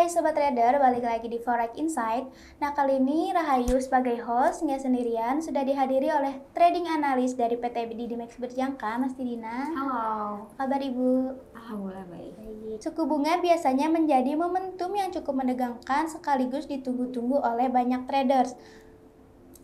Hai Sobat Trader, balik lagi di Forex Insight. Nah kali ini Rahayu sebagai host, nggak sendirian, sudah dihadiri oleh trading analis dari PT Didimex Berjangka, Mas Tidina. Halo. Kabar Ibu? Alhamdulillah baik. Suku bunga biasanya menjadi momentum yang cukup menegangkan sekaligus ditunggu-tunggu oleh banyak traders.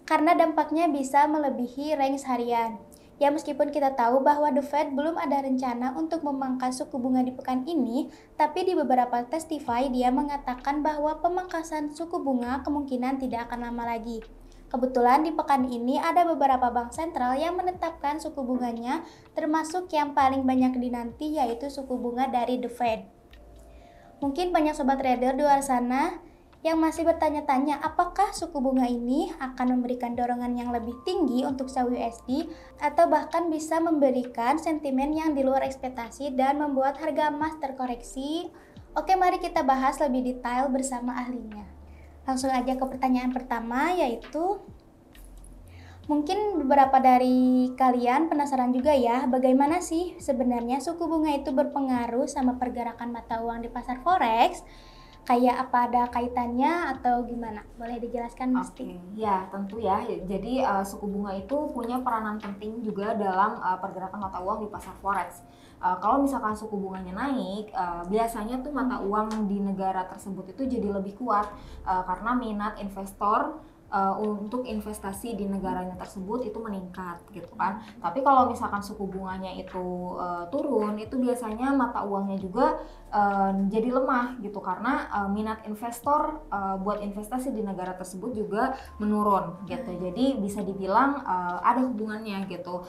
Karena dampaknya bisa melebihi range harian. Ya meskipun kita tahu bahwa The Fed belum ada rencana untuk memangkas suku bunga di pekan ini, tapi di beberapa testify dia mengatakan bahwa pemangkasan suku bunga kemungkinan tidak akan lama lagi. Kebetulan di pekan ini ada beberapa bank sentral yang menetapkan suku bunganya, termasuk yang paling banyak dinanti yaitu suku bunga dari The Fed. Mungkin banyak sobat trader di luar sana yang masih bertanya-tanya apakah suku bunga ini akan memberikan dorongan yang lebih tinggi untuk SAUUSD atau bahkan bisa memberikan sentimen yang di luar ekspektasi dan membuat harga emas terkoreksi. Oke, mari kita bahas lebih detail bersama ahlinya. Langsung aja ke pertanyaan pertama, yaitu mungkin beberapa dari kalian penasaran juga ya, bagaimana sih sebenarnya suku bunga itu berpengaruh sama pergerakan mata uang di pasar forex? Kayak apa ada kaitannya atau gimana? Boleh dijelaskan Mas? Oke, ya tentu ya. Jadi suku bunga itu punya peranan penting juga dalam pergerakan mata uang di pasar forex. Kalau misalkan suku bunganya naik, biasanya tuh mata uang di negara tersebut itu jadi lebih kuat karena minat investor untuk investasi di negaranya tersebut itu meningkat gitu kan. Tapi kalau misalkan suku bunganya itu turun, itu biasanya mata uangnya juga jadi lemah gitu karena minat investor buat investasi di negara tersebut juga menurun gitu. Jadi bisa dibilang ada hubungannya gitu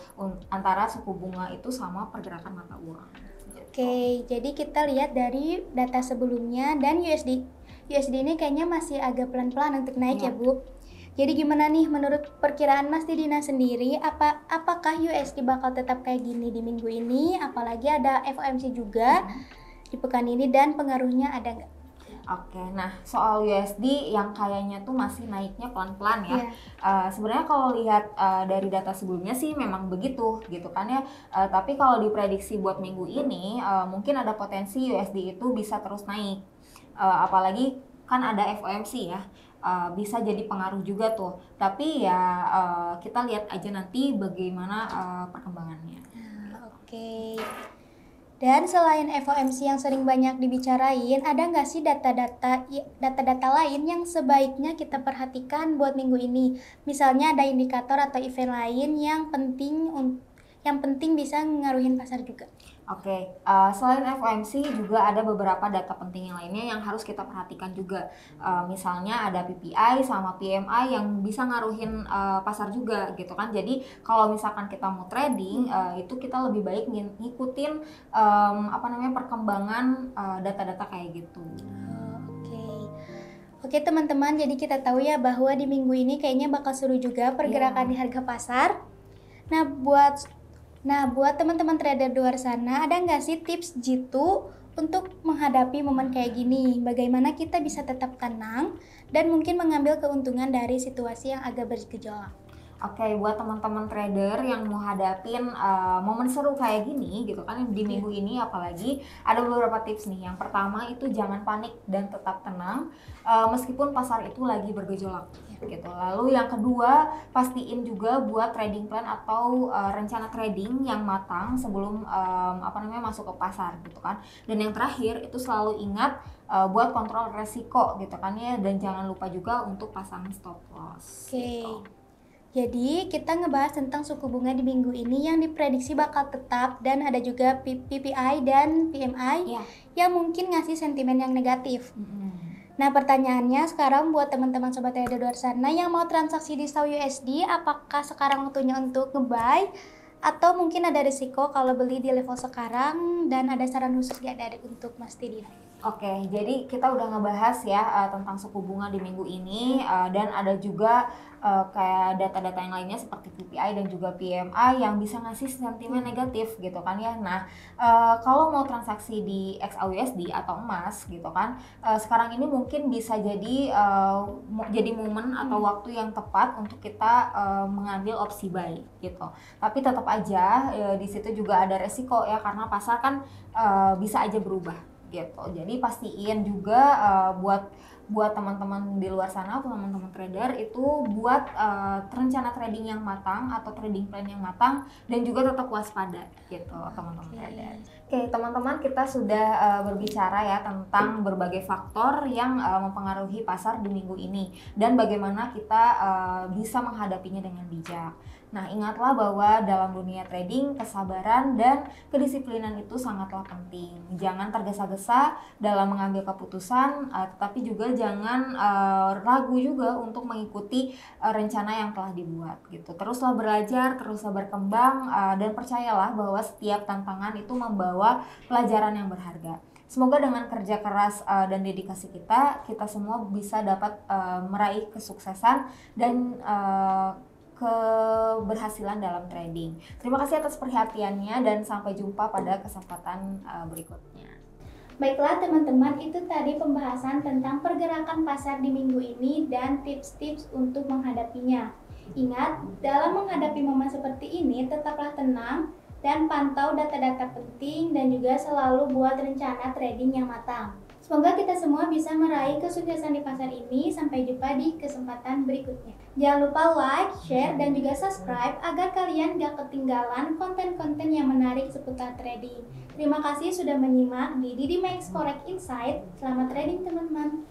antara suku bunga itu sama pergerakan mata uang. Oke, jadi kita lihat dari data sebelumnya dan USD ini kayaknya masih agak pelan-pelan untuk naik ya Bu. Jadi gimana nih menurut perkiraan Mas Didina sendiri, apakah USD bakal tetap kayak gini di minggu ini? Apalagi ada FOMC juga di pekan ini dan pengaruhnya ada nggak? Oke, nah soal USD yang kayaknya tuh masih naiknya pelan-pelan ya. Sebenarnya kalau lihat dari data sebelumnya sih memang begitu gitu kan ya. Tapi kalau diprediksi buat minggu ini mungkin ada potensi USD itu bisa terus naik. Apalagi kan ada FOMC ya. Bisa jadi pengaruh juga tuh. Tapi ya kita lihat aja nanti bagaimana perkembangannya. Oke. Dan selain FOMC yang sering banyak dibicarain, ada nggak sih data-data lain yang sebaiknya kita perhatikan buat minggu ini? Misalnya ada indikator atau event lain yang penting bisa ngaruhin pasar juga. Oke, selain FOMC juga ada beberapa data penting yang lainnya yang harus kita perhatikan juga. Misalnya ada PPI sama PMI yang bisa ngaruhin pasar juga gitu kan. Jadi kalau misalkan kita mau trading, itu kita lebih baik ngikutin perkembangan data-data kayak gitu. Oke teman-teman, jadi kita tahu ya bahwa di minggu ini kayaknya bakal seru juga pergerakan di harga pasar. Nah, buat teman-teman trader di luar sana, ada nggak sih tips jitu untuk menghadapi momen kayak gini? Bagaimana kita bisa tetap tenang dan mungkin mengambil keuntungan dari situasi yang agak bergejolak? Oke, buat teman-teman trader yang mau hadapin momen seru kayak gini gitu kan di minggu ini, apalagi ada beberapa tips nih. Yang pertama itu jangan panik dan tetap tenang meskipun pasar itu lagi bergejolak gitu. Lalu yang kedua, pastiin juga buat trading plan atau rencana trading yang matang sebelum masuk ke pasar gitu kan. Dan yang terakhir itu selalu ingat buat kontrol resiko gitu kan ya, dan jangan lupa juga untuk pasang stop loss. Gitu. Jadi kita ngebahas tentang suku bunga di minggu ini yang diprediksi bakal tetap, dan ada juga PPI dan PMI yang mungkin ngasih sentimen yang negatif. Nah pertanyaannya sekarang buat teman-teman sobat trader di luar sana yang mau transaksi di SAUUSD, apakah sekarang waktunya untuk nge-buy atau mungkin ada risiko kalau beli di level sekarang, dan ada saran khusus gak dari untuk Mas Tidina? Oke, jadi kita udah ngebahas ya tentang suku bunga di minggu ini dan ada juga kayak data-data yang lainnya seperti PPI dan juga PMI yang bisa ngasih sentimen negatif gitu kan ya. Nah, kalau mau transaksi di XAUUSD atau emas gitu kan, sekarang ini mungkin bisa jadi momen atau waktu yang tepat untuk kita mengambil opsi buy gitu. Tapi tetap aja di situ juga ada resiko ya, karena pasar kan bisa aja berubah gitu. Jadi pastiin juga buat teman-teman di luar sana atau teman-teman trader itu buat rencana trading yang matang atau trading plan yang matang dan juga tetap waspada gitu teman-teman trader. Oke, teman-teman, kita sudah berbicara ya tentang berbagai faktor yang mempengaruhi pasar di minggu ini dan bagaimana kita bisa menghadapinya dengan bijak. Nah, ingatlah bahwa dalam dunia trading, kesabaran dan kedisiplinan itu sangatlah penting. Jangan tergesa-gesa dalam mengambil keputusan, tetapi juga jangan ragu juga untuk mengikuti rencana yang telah dibuat gitu. Teruslah belajar, teruslah berkembang, dan percayalah bahwa setiap tantangan itu membawa pelajaran yang berharga. Semoga dengan kerja keras dan dedikasi kita semua bisa dapat meraih kesuksesan dan keberhasilan dalam trading. Terima kasih atas perhatiannya dan sampai jumpa pada kesempatan berikutnya. Baiklah teman-teman, itu tadi pembahasan tentang pergerakan pasar di minggu ini dan tips-tips untuk menghadapinya. Ingat, dalam menghadapi momen seperti ini tetaplah tenang dan pantau data-data penting dan juga selalu buat rencana trading yang matang. Semoga kita semua bisa meraih kesuksesan di pasar ini. Sampai jumpa di kesempatan berikutnya. Jangan lupa like, share, dan juga subscribe agar kalian gak ketinggalan konten-konten yang menarik seputar trading. Terima kasih sudah menyimak di Didi Max Forex Insight. Selamat trading teman-teman.